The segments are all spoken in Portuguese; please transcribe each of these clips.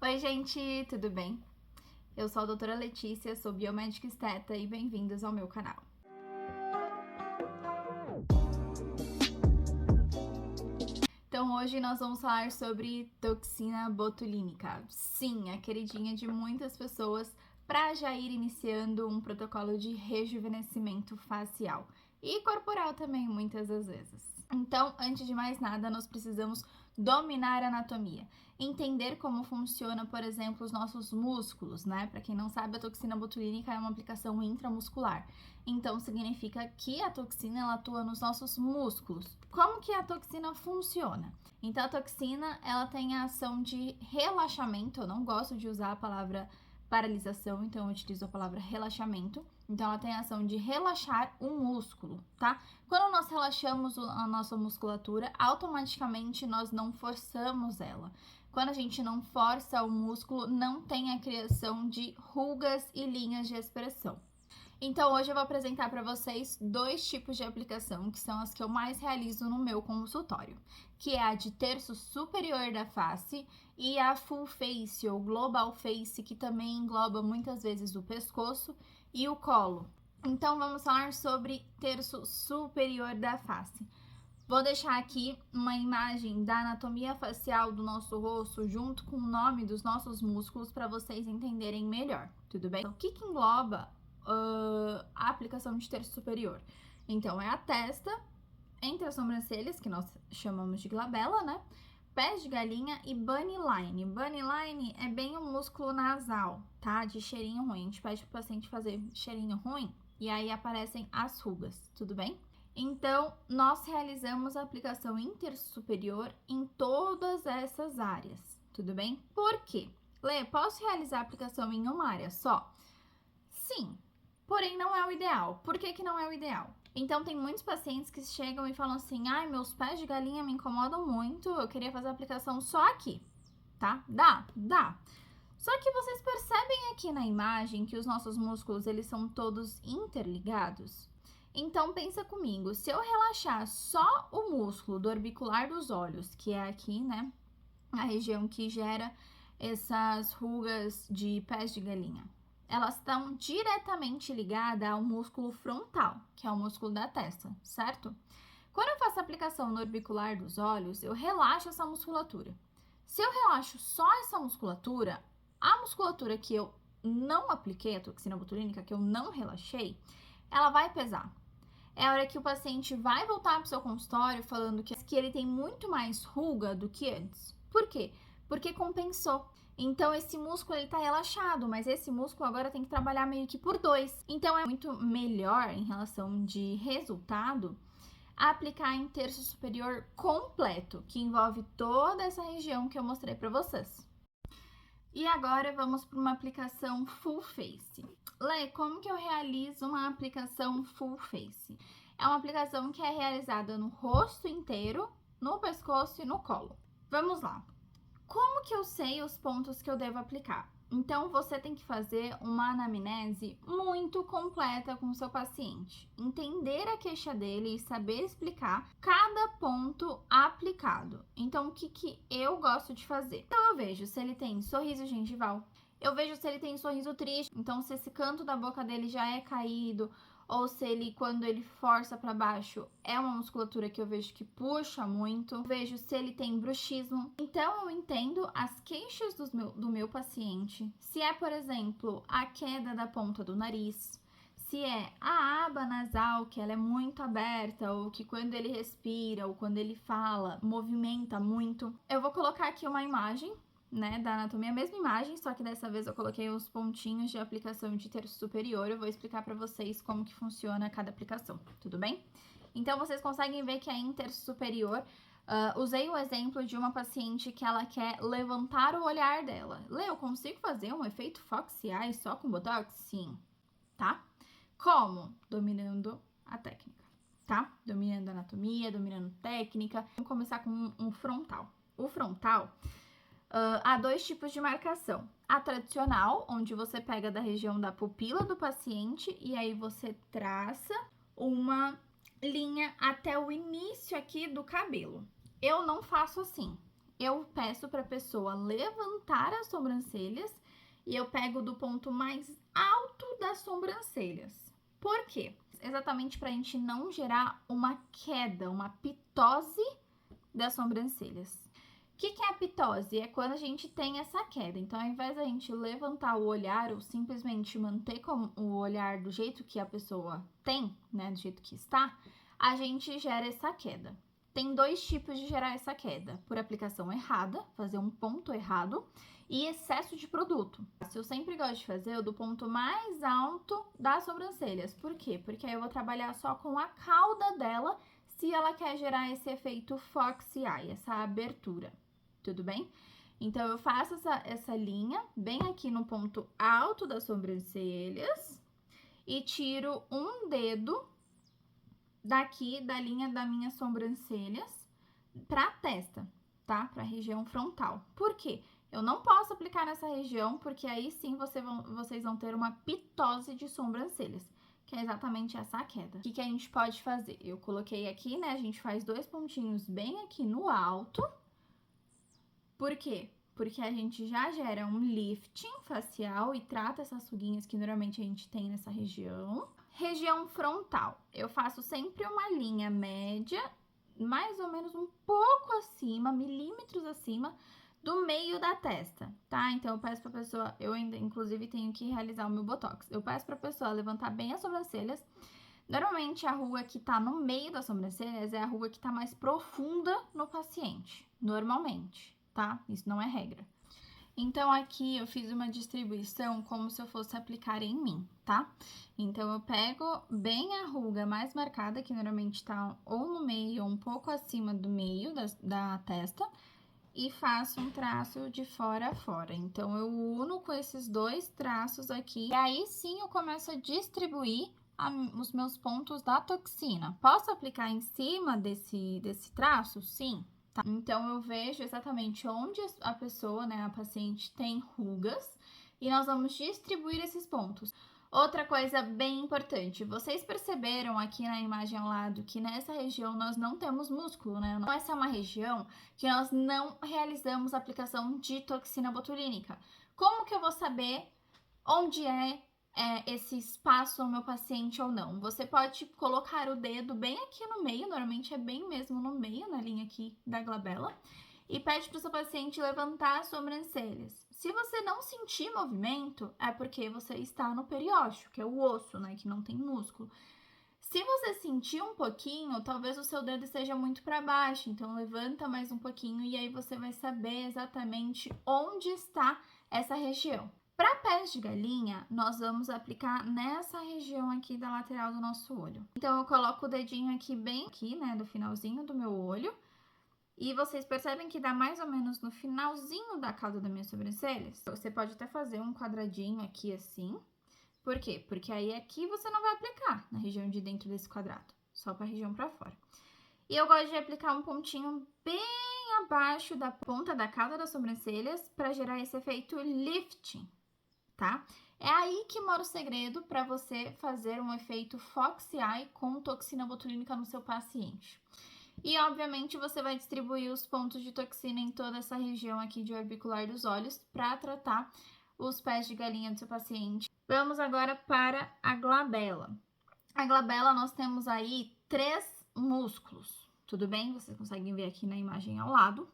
Oi, gente, tudo bem? Eu sou a doutora Letícia, sou biomédica esteta e bem-vindos ao meu canal. Então, hoje nós vamos falar sobre toxina botulínica. Sim, a queridinha de muitas pessoas para já ir iniciando um protocolo de rejuvenescimento facial e corporal também, muitas das vezes. Então, antes de mais nada, nós precisamos dominar a anatomia, entender como funciona, por exemplo, os nossos músculos, né? Para quem não sabe, a toxina botulínica é uma aplicação intramuscular. Então, significa que a toxina ela atua nos nossos músculos. Como que a toxina funciona? Então, a toxina ela tem a ação de relaxamento. Eu não gosto de usar a palavra paralisação, então eu utilizo a palavra relaxamento. Então, ela tem a ação de relaxar o músculo, tá? Quando nós relaxamos a nossa musculatura, automaticamente nós não forçamos ela. Quando a gente não força o músculo, não tem a criação de rugas e linhas de expressão. Então, hoje eu vou apresentar para vocês dois tipos de aplicação, que são as que eu mais realizo no meu consultório, que é a de terço superior da face e a full face ou global face, que também engloba muitas vezes o pescoço e o colo. Então, vamos falar sobre terço superior da face. Vou deixar aqui uma imagem da anatomia facial do nosso rosto junto com o nome dos nossos músculos para vocês entenderem melhor, tudo bem? Então, o que engloba a aplicação de terço superior? Então, é a testa, entre as sobrancelhas, que nós chamamos de glabela, né? Pés de galinha e bunny line. Bunny line é bem o músculo nasal, tá? De cheirinho ruim. A gente pede pro paciente fazer cheirinho ruim e aí aparecem as rugas, tudo bem? Então, nós realizamos a aplicação intersuperior em todas essas áreas, tudo bem? Por quê? Lê, posso realizar a aplicação em uma área só? Sim, porém não é o ideal. Por que que não é o ideal? Então, tem muitos pacientes que chegam e falam assim, ai, meus pés de galinha me incomodam muito, eu queria fazer a aplicação só aqui, tá? Dá. Só que vocês percebem aqui na imagem que os nossos músculos, eles são todos interligados? Então, pensa comigo, se eu relaxar só o músculo do orbicular dos olhos, que é aqui, né, a região que gera essas rugas de pés de galinha, elas estão diretamente ligadas ao músculo frontal, que é o músculo da testa, certo? Quando eu faço a aplicação no orbicular dos olhos, eu relaxo essa musculatura. Se eu relaxo só essa musculatura, a musculatura que eu não apliquei, a toxina botulínica, que eu não relaxei, ela vai pesar. É a hora que o paciente vai voltar para o seu consultório falando que ele tem muito mais ruga do que antes. Por quê? Porque compensou. Então, esse músculo ele tá relaxado, mas esse músculo agora tem que trabalhar meio que por dois. Então, é muito melhor em relação de resultado aplicar em terço superior completo, que envolve toda essa região que eu mostrei para vocês. E agora vamos para uma aplicação full face. Lê, como que eu realizo uma aplicação full face? É uma aplicação que é realizada no rosto inteiro, no pescoço e no colo. Vamos lá. Como que eu sei os pontos que eu devo aplicar? Então, você tem que fazer uma anamnese muito completa com o seu paciente. Entender a queixa dele e saber explicar cada ponto aplicado. Então, o que eu gosto de fazer? Então, eu vejo se ele tem sorriso gengival. Eu vejo se ele tem sorriso triste. Então, se esse canto da boca dele já é caído, ou se ele, quando ele força para baixo, é uma musculatura que eu vejo que puxa muito. Eu vejo se ele tem bruxismo. Então, eu entendo as queixas do meu paciente. Se é, por exemplo, a queda da ponta do nariz. Se é a aba nasal, que ela é muito aberta, ou que quando ele respira, ou quando ele fala, movimenta muito. Eu vou colocar aqui uma imagem, né, da anatomia, a mesma imagem, só que dessa vez eu coloquei os pontinhos de aplicação de terço superior. Eu vou explicar para vocês como que funciona cada aplicação, tudo bem? Então, vocês conseguem ver que é em terço superior. Usei o exemplo de uma paciente que ela quer levantar o olhar dela. Lê, eu consigo fazer um efeito Fox Eye só com Botox? Sim, tá? Como? Dominando a técnica, tá? Dominando a anatomia, dominando técnica. Vamos começar com um frontal. O frontal... há dois tipos de marcação. A tradicional, onde você pega da região da pupila do paciente e aí você traça uma linha até o início aqui do cabelo. Eu não faço assim. eu peço para a pessoa levantar as sobrancelhas e eu pego do ponto mais alto das sobrancelhas. Por quê? Exatamente para a gente não gerar uma queda, uma pitose das sobrancelhas. O que é a pitose? É quando a gente tem essa queda. Então, ao invés da gente levantar o olhar ou simplesmente manter com o olhar do jeito que a pessoa tem, né, do jeito que está, a gente gera essa queda. Tem dois tipos de gerar essa queda: por aplicação errada, fazer um ponto errado, e excesso de produto. Eu sempre gosto de fazer o do ponto mais alto das sobrancelhas. Por quê? Porque aí eu vou trabalhar só com a cauda dela, se ela quer gerar esse efeito foxy eye, essa abertura. Tudo bem? Então, eu faço essa linha bem aqui no ponto alto das sobrancelhas e tiro um dedo daqui da linha das minhas sobrancelhas para a testa, tá? Para a região frontal. Por quê? Eu não posso aplicar nessa região, porque aí sim vocês vão ter uma pitose de sobrancelhas, que é exatamente essa queda. O que a gente pode fazer? Eu coloquei aqui, né? A gente faz 2 pontinhos bem aqui no alto. Por quê? Porque a gente já gera um lifting facial e trata essas ruguinhas que normalmente a gente tem nessa região. Região frontal, eu faço sempre uma linha média, mais ou menos um pouco acima, milímetros acima do meio da testa, tá? Então, eu peço pra pessoa, eu ainda, inclusive, tenho que realizar o meu botox. Eu peço pra pessoa levantar bem as sobrancelhas. Normalmente, a ruga que tá no meio das sobrancelhas é a ruga que tá mais profunda no paciente, normalmente, tá? Isso não é regra. Então, aqui eu fiz uma distribuição como se eu fosse aplicar em mim, tá? Então, eu pego bem a ruga mais marcada, que normalmente tá ou no meio ou um pouco acima do meio da testa, e faço um traço de fora a fora. Então, eu uno com esses 2 traços aqui, e aí sim eu começo a distribuir os meus pontos da toxina. Posso aplicar em cima desse traço? Sim. Tá? Então, eu vejo exatamente onde a pessoa, né, a paciente, tem rugas, e nós vamos distribuir esses pontos. Outra coisa bem importante, vocês perceberam aqui na imagem ao lado que nessa região nós não temos músculo, né? Essa é uma região que nós não realizamos aplicação de toxina botulínica. Como que eu vou saber onde é esse espaço ao meu paciente ou não? Você pode colocar o dedo bem aqui no meio, normalmente é bem mesmo no meio, na linha aqui da glabela, e pede para o seu paciente levantar as sobrancelhas. Se você não sentir movimento, é porque você está no periósteo, que é o osso, né, que não tem músculo. Se você sentir um pouquinho, talvez o seu dedo esteja muito para baixo, então levanta mais um pouquinho e aí você vai saber exatamente onde está essa região. Para pés de galinha, nós vamos aplicar nessa região aqui da lateral do nosso olho. Então, eu coloco o dedinho aqui bem aqui, né, do finalzinho do meu olho. E vocês percebem que dá mais ou menos no finalzinho da cauda das minhas sobrancelhas? Você pode até fazer um quadradinho aqui assim. Por quê? Porque aí aqui você não vai aplicar na região de dentro desse quadrado, só para a região para fora. E eu gosto de aplicar um pontinho bem abaixo da ponta da cauda das sobrancelhas para gerar esse efeito lifting, tá? É aí que mora o segredo para você fazer um efeito foxy eye com toxina botulínica no seu paciente. E, obviamente, você vai distribuir os pontos de toxina em toda essa região aqui de orbicular dos olhos para tratar os pés de galinha do seu paciente. Vamos agora para a glabela. A glabela, nós temos aí 3 músculos, tudo bem? Vocês conseguem ver aqui na imagem ao lado.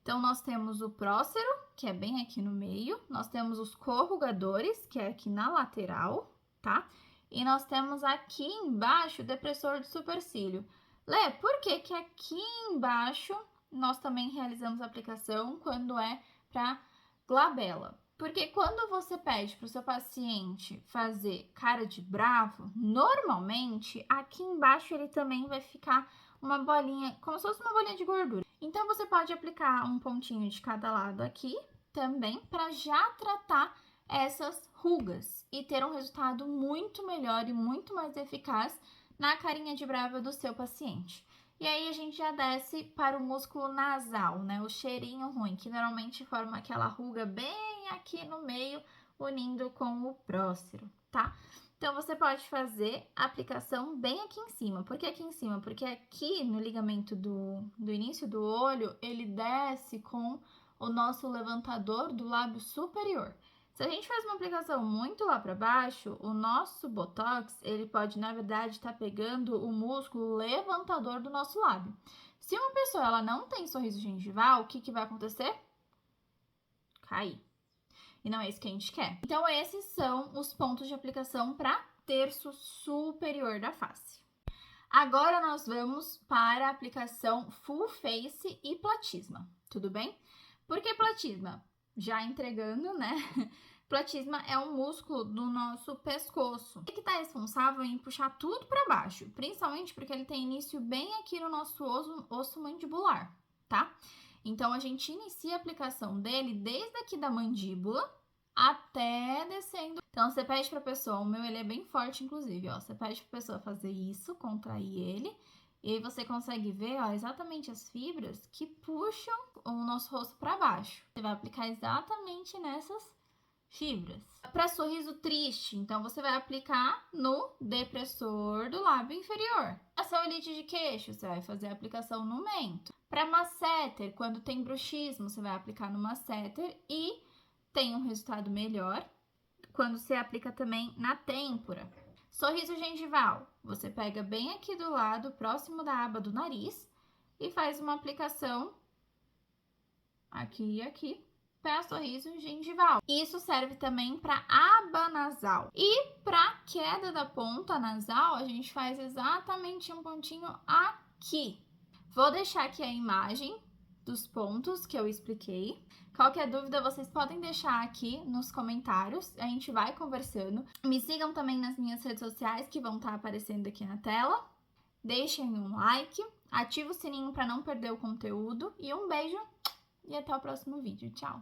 Então, nós temos o prócero, que é bem aqui no meio. Nós temos os corrugadores, que é aqui na lateral, tá? E nós temos aqui embaixo o depressor do supercílio. Lê, por que que aqui embaixo nós também realizamos a aplicação quando é para glabela? Porque quando você pede para o seu paciente fazer cara de bravo, normalmente aqui embaixo ele também vai ficar uma bolinha, como se fosse uma bolinha de gordura. Então, você pode aplicar um pontinho de cada lado aqui também para já tratar essas rugas e ter um resultado muito melhor e muito mais eficaz na carinha de brava do seu paciente. E aí, a gente já desce para o músculo nasal, né? O cheirinho ruim, que normalmente forma aquela ruga bem aqui no meio, unindo com o prócero, tá? Então, você pode fazer a aplicação bem aqui em cima. Por que aqui em cima? Porque aqui no ligamento do início do olho, ele desce com o nosso levantador do lábio superior. Se a gente faz uma aplicação muito lá para baixo, o nosso Botox, ele pode, na verdade, estar pegando o músculo levantador do nosso lábio. Se uma pessoa ela não tem sorriso gengival, o que vai acontecer? Cair. E não é isso que a gente quer. Então, esses são os pontos de aplicação para terço superior da face. Agora, nós vamos para a aplicação full face e platisma, tudo bem? Por que platisma? Já entregando, né? Platisma é um músculo do nosso pescoço. Ele que está responsável em puxar tudo para baixo, principalmente porque ele tem início bem aqui no nosso osso mandibular, tá? Então, a gente inicia a aplicação dele desde aqui da mandíbula até descendo. Então, você pede pra pessoa, o meu ele é bem forte, inclusive, ó. Você pede pra pessoa fazer isso, contrair ele, e aí você consegue ver, ó, exatamente as fibras que puxam o nosso rosto pra baixo. Você vai aplicar exatamente nessas fibras. Para sorriso triste, então você vai aplicar no depressor do lábio inferior. A celulite de queixo, você vai fazer a aplicação no mento. Para masseter, quando tem bruxismo, você vai aplicar no masseter e tem um resultado melhor quando você aplica também na têmpora. Sorriso gengival, você pega bem aqui do lado, próximo da aba do nariz, e faz uma aplicação aqui e aqui para sorriso gengival. Isso serve também para aba nasal. E para queda da ponta nasal, a gente faz exatamente um pontinho aqui. Vou deixar aqui a imagem dos pontos que eu expliquei. Qualquer dúvida, vocês podem deixar aqui nos comentários, a gente vai conversando. Me sigam também nas minhas redes sociais, que vão estar aparecendo aqui na tela. Deixem um like, ative o sininho para não perder o conteúdo e um beijo e até o próximo vídeo. Tchau!